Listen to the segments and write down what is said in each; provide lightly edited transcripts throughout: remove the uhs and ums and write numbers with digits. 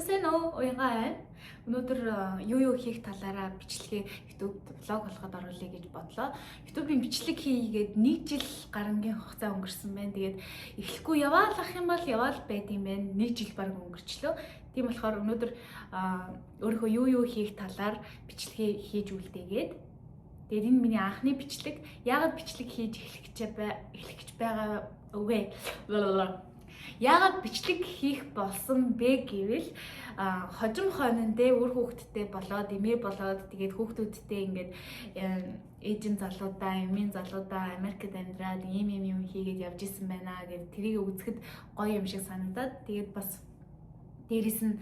Сонсено уянгаа. Өнөөдөр юу хийх талаараа бичлэгээ YouTube блог болгоод оруулъя гэж бодлоо. YouTube-ийн бичлэг хийгээд 1 жил гарангийн хугацаа өнгөрсөн байна. Тэгээд эхлэхгүй яваалах юм бол яваал байд юм байна. 1 жил баг өнгөрчлөө. Тийм болохоор өнөөдөр өөрийнхөө юу хийх талаар бичлэгээ хийж үлдээгээд тэгээд энэ миний анхны бичлэг. Яагаад бичлэг хийж эхлэх байгаа үгүй. Яагаад бичлэг хийх болсон бэ гэвэл хожим хойнондээ үр хүүхэдтэй болоод эмээ болоод тэгээд хүүхдүүдтэй ингээд эйжен залуудаа, эмийн залуудаа Америкт амьдраад ийм юм хийгээд явж исэн байна гэд тэрийг үзэхэд гоё юм шиг санагдаад тэгээд бас дээрэс нь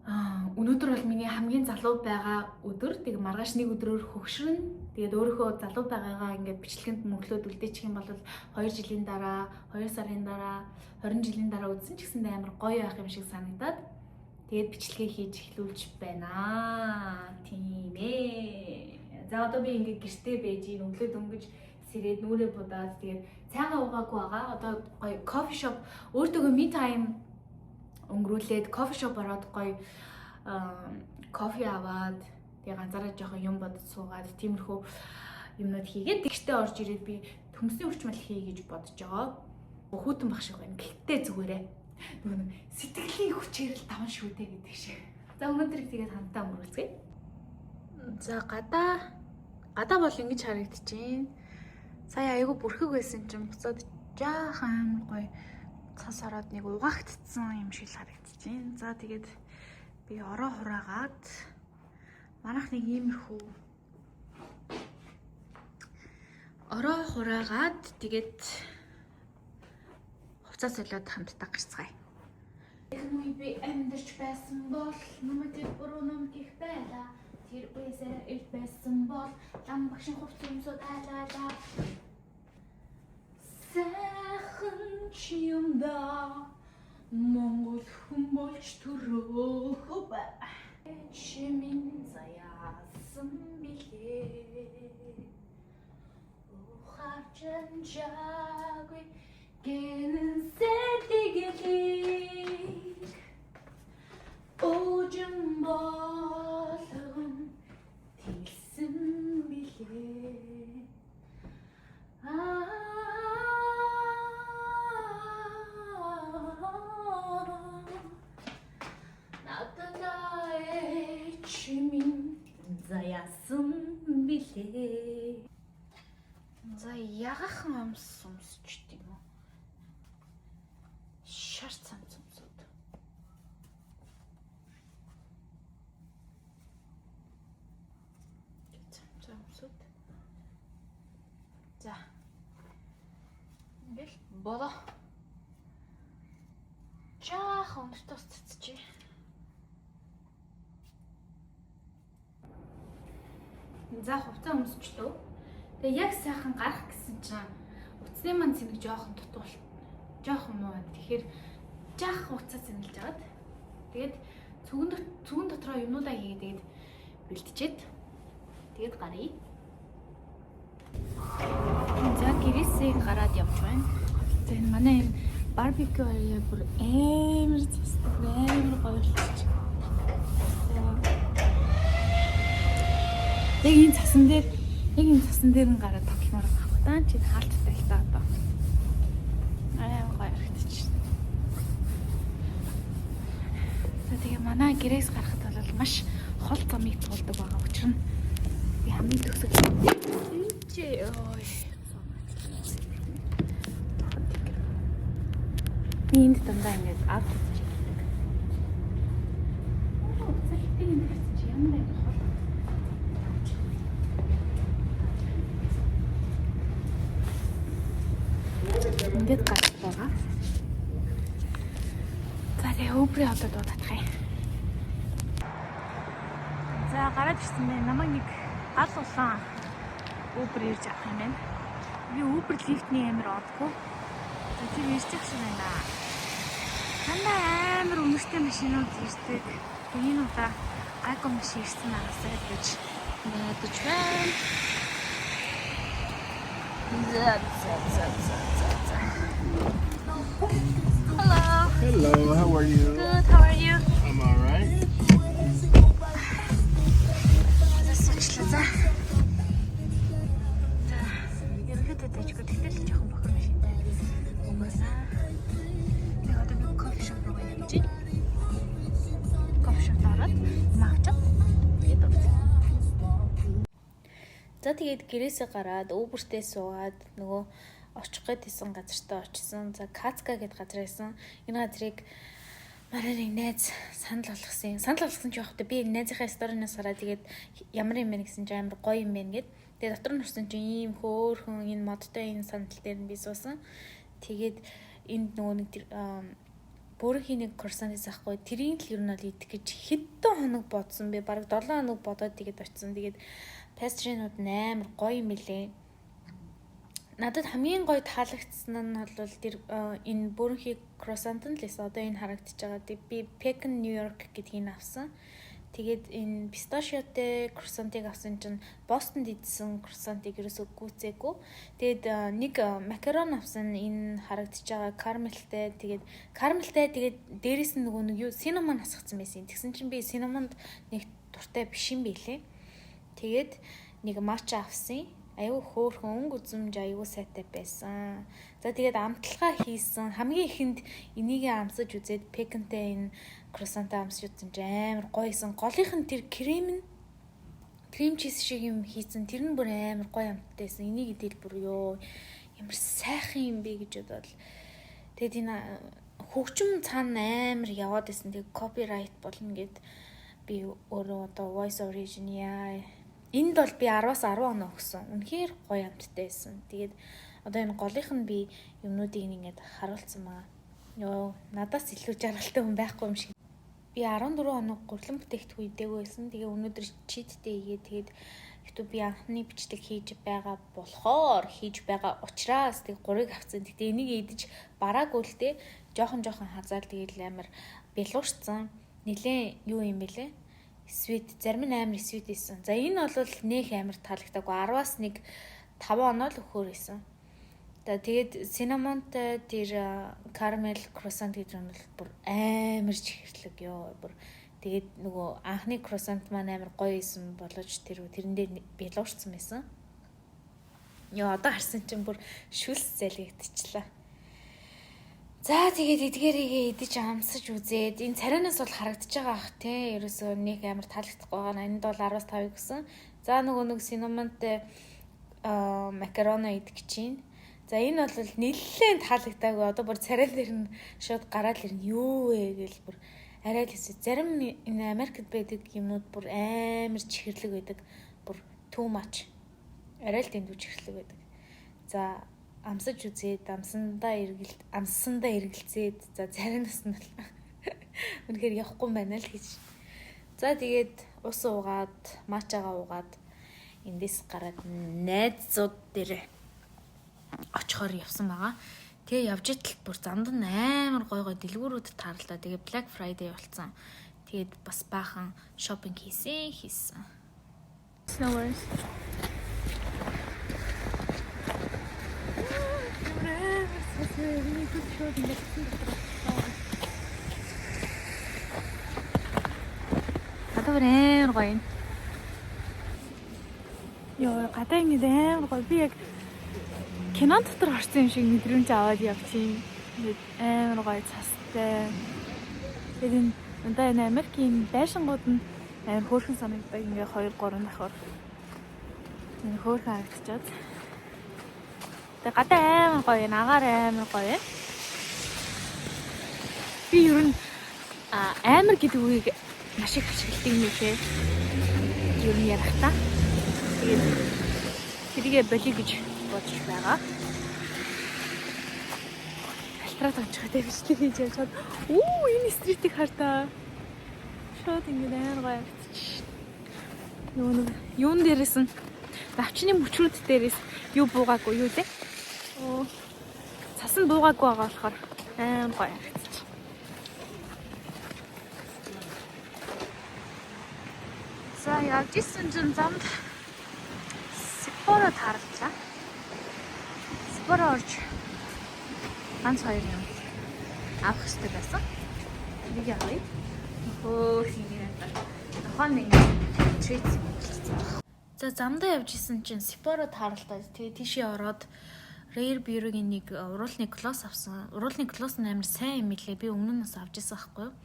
өнөөдөр бол миний хамгийн залуу байгаа өдөр. Тэгээд маргааш нэг өдрөөр хөгшрөн. Тэгээд өөрийнхөө залуу байгаагаа ингээд бичлэгэнд мөглөөд үлдээчих юм бол 2 жилийн дараа, 2 сарын дараа, 20 жилийн дараа үзсэн ч гэсэндээ амар гоё байх юм шиг санагдаад тэгээд бичлэгээ хийж эхлүүлж байна. Тийм ээ. За одоо би ингээд гэртээ байж өглөө дөнгөж сэрээд нүрээ будаад тэгээд цайгаа уугаагүй байгаа. Одоо гоё кофе шоп өөртөөгөө me time өнгөрүүлээд кофе шоп ороод гоё кофе аваад тэгээ ганцаараа жоохон юм бодож суугаад тиймэрхүү юмнууд хийгээд тэгштэй орж ирээд би төмсний өрчмөл хий гэж бодож байгаа. Хүүтэн баг шиг байна. Гэхдээ зүгээрээ нөгөө сэтгэлийн хүчээр л даван шүдэ гэдэг шиг. За өнөөдрийг тэгээд хамтаа өнгөрүүлцгээе. За гадаа бол ингэж харагдчихээн. Сая айгу бүрхэг байсан чинь буцаад жаахан гоё цас ороод нэг угаагтцсан юм шиг харагдчихээн. За тэгээд би ороо хураагаад манайх нэг иймэрхүү ороо хураагаад тэгээд хувцас солиод хамтдаа гарцгаая. Эхний би амьдарч байсан бол намайг буруу нам гих байла. Тэр үесээр ил байсан бол лам багшин хувц юмсууд хайлаа. Сайхан чи юм да Монгол хүн болж төрөөхөө ба чимин заяасан билээ ухаарчан жаагүй гэнэн сэтгэлийг ожин болгон тэлсэн билээ заяасан билээ. За ягахан өмсч тийм үү? Шар цамц өмсөд. Цамц өмсөд. За. Ингээл болоо. Жаахан өнөртөөс цэцчээ. За хувцас өмсчлөө. Тэгээ яг сайхан гарах гэсэн чинь утасны манд цэнэг жоохон дутуул. Жоохон муу байна. Тэгэхээр жаах хувцас цэнгэлж агаад. Тэгээд цүгэн дотроо юмнуудаа хийгээд бэлтжээд тэгээд гарыг. За гэрээсээ гараад явж байна. За энэ манай энэ барбекю area бүр амар зэсдэг, амар гоё болчих. Яг энэ цасан дээр нь гараад тогломоор байгаа. Даа чи хаалттай л та одоо. Аа гоё харагдчих. За тэгээ манай гэрээс гарахад бол маш хол замыг туулдаг байгаа учраас би хамгийн төгсөг. Чи ой. Энд дандаа ингэж авч үзчих. Цагтыг энэ чи ямар хол. Ингээд гарах байгаа. За тэгээ өвбрийн хотод дуудах юм. За гараад ирсэн байна. Намайг нэг гал улаан өвбр ирж авах юм байна. Би өвбр лифтний амир одгүй. За тэр ирж явах шиг байна. Дандаа амир өнөртэй машинууд ирдэг. Энэ удаа гайгүй машин ирсэн агаасаа гэж бодож байна. Hello. Hello, how are you? Good, how are you? I'm За тэгээд гэрээсээ гараад Uber-тэй суугаад нөгөө очих гэдсэн газартаа очсон. За Кацка гэдэг газар байсан. Энэ газрыг манай нэг найз санал болгосон. Санал болгосон ч явахдаа би найзынхаа сториноос хараад тэгээд ямар юм бэ гэсэн чинь амар гоё юм байна гэд. Тэгээд дотор нь орсон чинь ийм хөөхөн энэ модтой энэ сандал дээр нь би суусан. Тэгээд энд нөгөө нэг бүрийн нэг курсант хийсахгүй. Тэрийг л ер нь бол идэх гэж хэдэн хоног бодсон би. Бараг 7 хоног бодоод тэгээд очсон. Тэгээд пастринууд амар гоё юм билээ. Надад хамгийн гоё таалагдсан нь бол тэр энэ бүрийн круассант нь л эс одоо энэ харагдаж байгаа. Би Pecan New York гэдгийг авсан. Тэгээд энэ писташиотой круассантыг авсан чинь Бостонд идсэн круассантыг ерөөсөө гүйцээгүй. Тэгээд нэг макарон авсан энэ харагдаж байгаа карамелтай. Тэгээд дээрээс нь нөгөө нэг юу синамон асгацсан байсан. Тэгсэн чинь би синамонд нэг дуртай биш юм билээ. Тэгээд нэг матча авсан. Аюу хөөхөн өнгө үзмж аюу сайтай байсан. За тэгээд амталгаа хийсэн. Хамгийн ихэнд энийг амсаж үзээд пекантэй энэ круассантаа амсаж үзсэн чинь амар гоёсэн. Голынх нь тэр крем чиз шиг юм хийсэн. Тэр нь бүр амар гоё амттайсэн. Энийг идэл бүр ёо ямар сайхан юм бэ гэж бодвол. Тэгээд энэ хөгжим цаана амар яваад байсан. Тэгээд копирайт болно гэд би өөрөө одоо voice origin яа. Энд бол би 10-аас 10 оноо өгсөн. Үнэхээр гоё амттай байсан. Тэгээд одоо энэ голынх нь би юмнуудыг ингээд харуулсан маа. Йоо, надаас илүү жаргалтай хүн байхгүй юм шиг. Би 14 хоног гурлан бүтээгдэхүүн идээгүй байсан. Тэгээ өнөөдөр читтэй игээ тэгээд YouTube анхны бичлэг хийж байгаа учраас тэг 3-ыг авсан. Тэгтээ энийг идэж бараагүй л те жоохон хазаал тэгээд амар бэлуурцсан. Нилээн юу юм бэлээ? Sweet зарим нь амар sweet байсан. За энэ бол нөх амар таалагдаагүй 10-аас нэг 5 оноо л өгөхөр байсан. Тэгээд cinnamon-тай тэр caramel croissant гэдэг нь бол бүр амар чихэрлэг ёо бүр тэгээд нөгөө анхны croissant маань амар гоё байсан боловч тэрэндээ бэлуурцсан байсан. Ёо одоо харсан чинь бүр шүлс залгигдчихлаа. За тэгээд эдгээрийгээ идэж амсаж үзээд энэ царайнаас бол харагдаж байгаа ах те ерөөсөө нэг амар таалагдахгүй байгаа. Энд бол 10-аас 5 гэсэн. За нөгөө нэг cinnamon-тай макароно идэх чинь. За энэ бол нэлээд таалагдаагүй. Одоо бүр царай дээр нь шууд гараад ирнэ. Юу вэ гээл бүр арай л хэсэ. Зарим энэ Америкт байдаг юмнууд бүр амар чихэрлэг байдаг. Бүр too much. Арай л дэндүү чихэрлэг байдаг. За амсаж үзээд амсандаа эргэлзээд за царайнаас нь үнэхээр явахгүй байна л гэж. За тэгээд ус уугаад матчагаа уугаад эндээс гараад найзууд дээр очихоор явсан байгаа. Тэгээ явж итэл бүр замд нь амар гой дэлгүүрүүд таарлаа. Тэгээ Black Friday болсон. Тэгээд бас баахан шопинг хийсэн. No worries. Гадаа амар гоё. Йоо, гадаа ингэ амар гоё. Би яг кинон дотор орсон юм шиг мэдрэмж аваад явчих. Амар гоё цастай. Тэгээд энэ Америкийн байшингууд нь амар хөөрхөн санагддаг. Ингээ 2-3 давхар. Энэ хөөрхөн харагдчихад. Тэгээд гадаа амар гоё, агаар амар гоё. Би ер нь амар гэдэг үгийг маш их ашигладаг юм лээ. Ер нь ярахтаа. Тэгээд тэрийгэ болиё гэж бодож байгаа. Альтраад очихтой бичлэг хийж яваад энэ стритийг хартаа. Шууд ингэ амар гоё авчиж. Юун дээрээс нь навчны мөчрүүд дээрээс юу буугаагүй юу лээ. Цас нь буугаагүй байгаа болохоор амар гоё авчиж. За явж исэн чинь замд Сепоро таарлаа. Сепоро орж ганц 2 юм авах хэрэгтэй байсан. Нэг авъя. Тохон нэг трит. За замдаа явж исэн чинь Сепоро таарлаа. Тэгээ тийшээ ороод Rare Beauty-гийн нэг уруулны глосс авсан. Уруулны глосс нь амар сайн юм билээ. Би өмнө нь авч ирсэн байхгүй юу?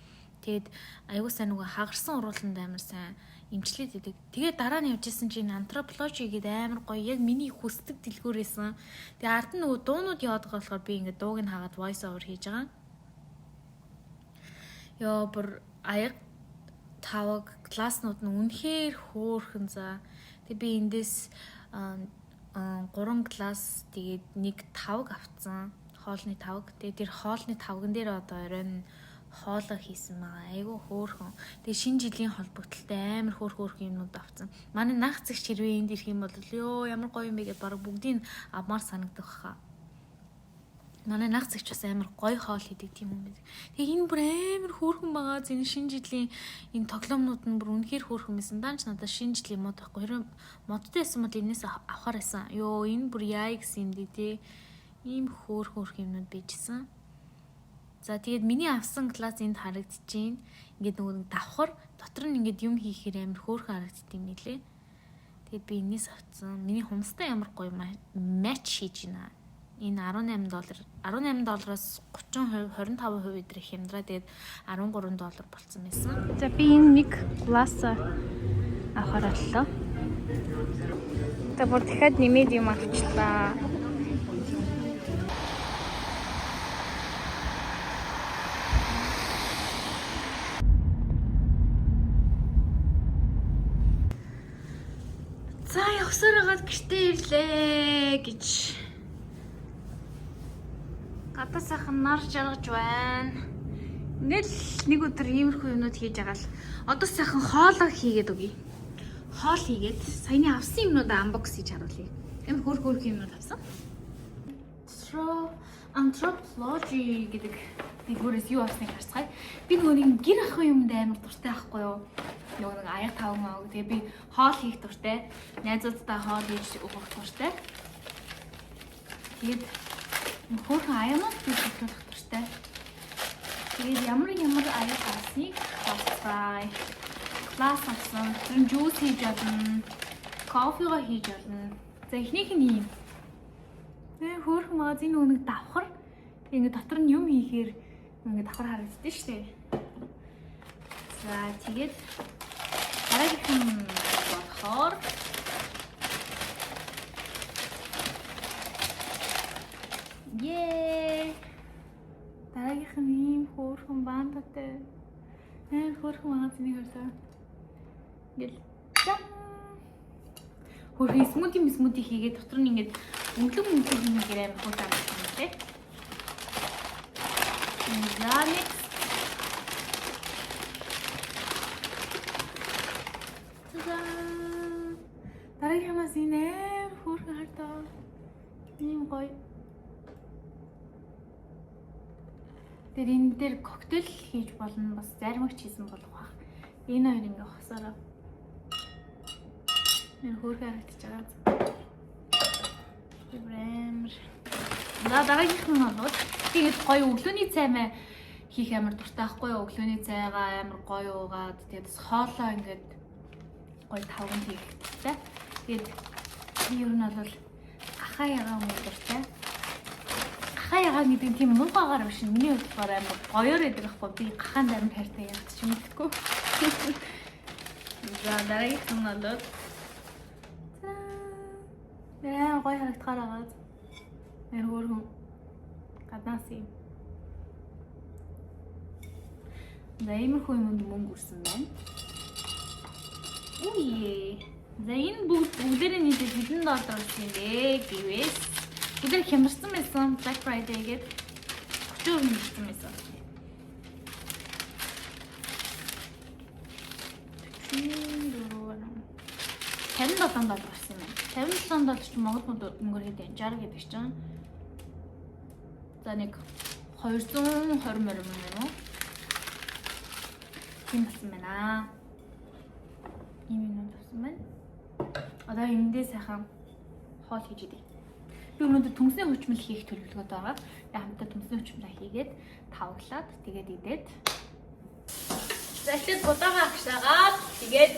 Тэгээд аягүй сайн нөгөө хагарсан урууланд амар сайн имчлээд идэг. Тэгээд дараа нь явжсэн чинь антропологи гэдэг амар гоё яг миний хүсдэг дэлгүүрээсэн. Тэгээд ард нь нөгөө дуунууд яваад байгаа болохоор би ингээд дууг нь хагаад voice over хийж байгаа. Ёо бүр аяг таваг класснууд нь үнэхээр хөөрхөн за. Тэгээд би эндээс 3 класс тэгээд 1 тавг авцсан. Хоолны тавг. Тэгээд тэр хоолны тавган дээр одоо оройн хоолоо хийсэн байгаа. Айгүй хөөрхөн. Тэгээд шинэ жилийн холбогдлолтой амар хөөрхөн юмнууд авцсан. Манай нах зэгч хэрвээ энд ирэх юм бол ёо ямар гоё юм бэ гэдээ баг бүгдийг авмаар санагдах хаа. Манай нах зэгч бас амар гоё хоол хийдэг тийм юм байдаг. Тэгээд энэ бүр амар хөөрхөн байгаа. Энэ шинэ жилийн энэ тоглоомнууд нь бүр үнэхээр хөөрхөн байсан. Даанч надад шинэ жилийн мод байхгүй. Хэрэв модтой байсан бол энэс авахар байсан. Ёо энэ бүр яа гэсэн юм дээ тий. Ийм хөөрхөн юмнууд bijсэн. За тэгээд миний авсан класс энд харагдчихээн. Ингээд нөгөө давхар дотор нь ингээд юм хийхээр амар хөөрхөн харагддаг юм нэлээ. Тэгээд би энэс авсан. Миний хумстай ямар гоё матч хийж байна. Энэ $18-18-оос 30-25% өдрөх хямдраа тэгээд $13 болцсон байсан. За би энэ нэг класс авахар боллоо. Тэгээд бүр дахиад нэмээд юм авчлаа. За явсаар хагаад гэртээ ирлээ гэж. Гадаа сайхан нар жаргаж байна. Ингээл нэг өдөр иймэрхүү юмнууд хийж байгаа л одоо сайхан хоолоо хийгээд өгье. Хоол хийгээд саяны авсан юмнуудаа unbox хийж харуулъя. Амар хөөрхөн юмнууд авсан. Anthropology гэдэг дэлгүүрээс юу авсныг харцгаая. Би нөгөө нэг гэр ах юмд амар дуртай байхгүй юу? Нөгөө нэг аяг таван маа. Тэгээ би хоол хийх дуртай. Найзуудтай хоол хийж өгөх дуртай. Тэгээд хөөрхөн аяамаас би хөтлөх дуртай. Тэгээд ямар аяг авсныг харцгаая. Класс авсан. Тэр жуус хийж болно. Кофего хийж болно. За эхнийх нь юм. Хөөрхөн магазин нөгөө нэг давхар. Ингээд дотор нь юм хийхээр ингээд давхар харагддаг шүү дээ. За тэгээд дараагийн болохоор дараагийнх нь ийм хөөрхөн баандатай. Хөөрхөн магазиныг харсаа. Ингээл хөөрхөн смути хийгээд дотор нь ингээд өнгөлөг хийгээд амар хөөрхөн юм тий. Заник дараагийн магазин хөөрхөн хартаа. Ийм гоё. Тэр энэ дээр коктейл хийж болно бас заримч хийсэн болох байх. Энэ хоёр ингээ хосороо. Энэ хөөрхөн харагдаж байгаа. Бэмэр. За дараагийнх нь бол тэгээд гоё өглөөний цаймаа хийх амар дуртай байхгүй юу? Өглөөний цайгаа амар гоё уугаад тэгээд хоолоо ингээд гоё тавган хийх дуртай. Тэгээд ер нь бол ахаа ягаа муу дуртай. Ахаа ягаа гэдэг нь тийм муугаагаар биш. Миний бодлоор амар гоёор байдаг байхгүй. Би гахаанд амар хайртай яг ч юм мэдгүй. За дараагийнх нь бол гоё харагдахаар агаад. Хөөрхөн гаднаас юм. За иймэрхүү юмд мөнгө өрсөн байна. Үе. За энэ бүгдээрээ нийлээд $1 болсон юм бэ гэвээс. Бүгдээр хямарсан байсан Black Friday гээд 40% нэмсэн байсан. $57 болсон юм. $57 ч Монгол мөнгөөр хэд вэ? 60 гэдэг чинь. За нэг 220 морь юм уу? Тийм болсон байна. Ийм юм болсон байна. Одоо эндээ сайхан хоол хийж идэв. Би өнөөдөр төмсний хүчмэл хийх төлөвлөгөөд байгаа. Би хамтдаа төмсний хүчмэл хийгээд тавглаад тэгээд идээд. За ихтэй будаага агшаагаад тэгээд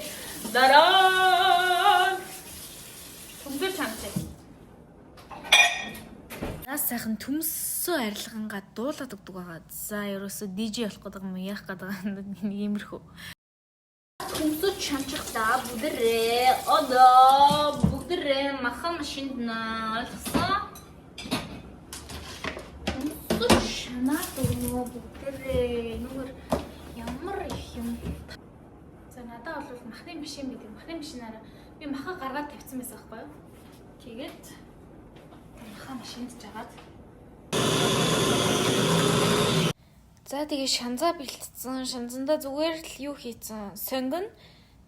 дараа төмсөр чамчаа. Наас сайхан төмсөө арилгангаа дуулаад өгдөг байгаа. За ерөөсө DJ болох гэдэг юм яах гэдэг юм иймэрхүү. Төмсөө чамчихлаа бүдэрээ. Одоо бүдэрээ махан машинд наалсан. Төмсөө шанаад өгнө бүдэрээ. Нүгэр ямар их юм. За надад бол махны машин гэдэг. Махны машинаараа би маха гаргаад тавьсан байсан байхгүй юу? Тэгээд маха машинд жагаад. За тэгээ шанзаа бэлтцсэн. Шанзандаа зүгээр л юу хийцэн? Сонгон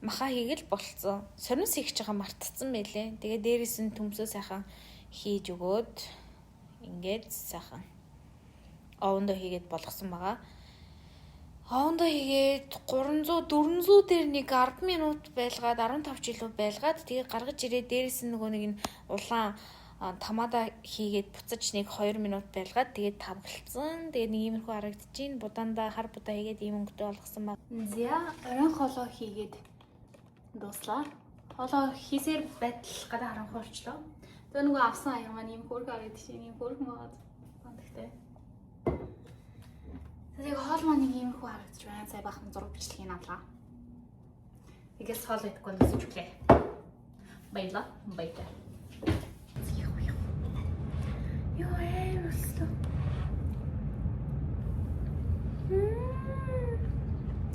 маха хийгээл болцсон. Сормос хийх чагаа мартцсан байлээ. Тэгээ дээрээс нь төмсөө сайхан хийж өгөөд ингээд сайхан овондоо хийгээд болгосон байгаа. Овондоо хийгээд 300 400 дээр нэг 10 минут байлгаад 15 жилүү байлгаад тэгээ гаргаж ирээ дээрээс нь нөгөө нэг нь улаан тамада хийгээд буцаж нэг 2 минут байлгаад тэгээд тавгалцсан. Тэгээд нэг иймэрхүү харагдчихээн. Будаанда хар будаа хийгээд ийм өнгөтэй болгосон баг. За оройн холоо хийгээд дуслаа. Холоо хийсээр байтал гадаа харанхуй болчлоо. Тэгээд нөгөө авсан аян маань ийм хөргө харагдчихээн. Ийм хөргө маад бандагтай. Тэгээд хоол маань нэг иймэрхүү харагдчих байна. Сая бахан зураг бичлэгийг авлаа. Тэгээс хоол идэхгүй нэсэж өглөө. Баярлаа. Баярлаа. Юу яасан?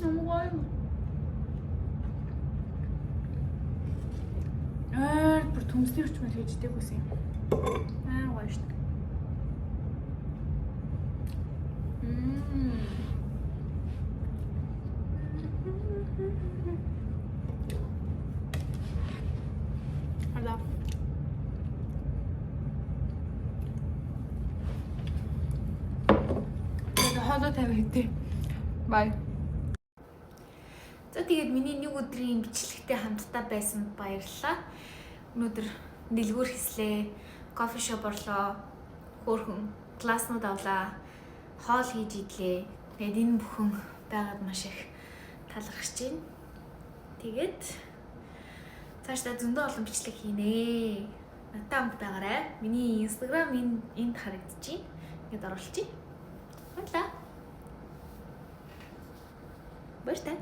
Намгай. Бүр төмсний хүчмэл хийждэг байсан юм. Гоё шүү дээ. Алаа. Хоолой тавиад. Бай. За тэгээд миний нэг өдрийн бичлэгтэй хамтдаа байсан баярлалаа. Өнөөдөр дэлгүүр хийслээ, кофе шоп орлоо, хөөрхөн класснууд авлаа, хоол хийж идлээ. Тэгээд энэ бүхэн байгаад маш их талархаж байна. Тэгээд цаашдаа зөндөө олон бичлэг хийнэ. Надтай хамт байгаарай. Миний Instagram энд харагдчихээн. Ингээд оруулчих. Баярлалаа. Баярлалаа.